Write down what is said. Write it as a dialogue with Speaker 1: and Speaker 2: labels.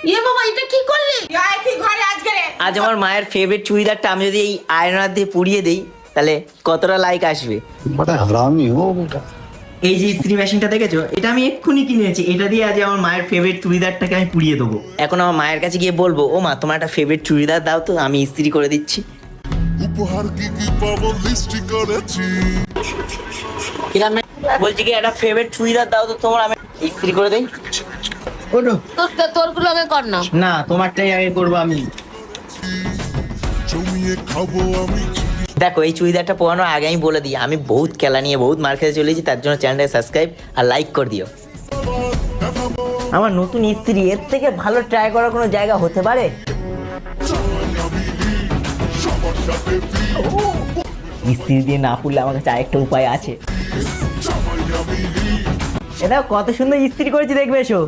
Speaker 1: ইয়ে বাবা, এটা কি করলি? আয় তুই ঘরে আজকে রে।
Speaker 2: আজ আমার মায়ের ফেভারিট চুড়িদারটা আমি যদি এই আয়নার দিয়ে পুড়িয়ে দেই তাহলে কতটা লাইক আসবে।
Speaker 3: बड़ा हरामी हो बेटा।
Speaker 2: এই যে ইস্ত্রি মেশিনটা দেখেছো, এটা আমি এক্ষুনি কিনেছি। এটা দিয়ে আজ আমার মায়ের ফেভারিট চুড়িদারটাকে আমি পুড়িয়ে দেবো। এখন আমার মায়ের কাছে গিয়ে বলবো, ও মা তোমার একটা ফেভারিট চুড়িদার দাও তো, আমি ইস্ত্রি করে দিচ্ছি।
Speaker 4: উপহার কি কি পাবো লিস্টি করেছি।
Speaker 2: বলছি কি একটা ফেভারিট চুড়িদার দাও তো তোমার, আমি ইস্ত্রি করে দেই। ওটো
Speaker 1: তোর গুলো আগে কর না।
Speaker 2: না, তোমারটাই আগে করবো আমি।
Speaker 4: জমিয়ে খাবো আমি।
Speaker 2: দেখো এই চুড়িদারটা পরানোর আগে আমি বলে দিই, আমি বহুত খেলা নিয়ে বহুত মার খেতে চলেছি, তার জন্য চ্যানেলটাকে সাবস্ক্রাইব আর লাইক করে দিও। আমার নতুন ইস্ত্রি, এর থেকে ভালো ট্রাই করার কোনো জায়গা হতে পারে? ইস্ত্রি দিয়ে না পুড়লে আমার কাছে আরেকটা উপায় আছে। এটা কত সুন্দর ইস্ত্রি করেছি দেখবে এসো।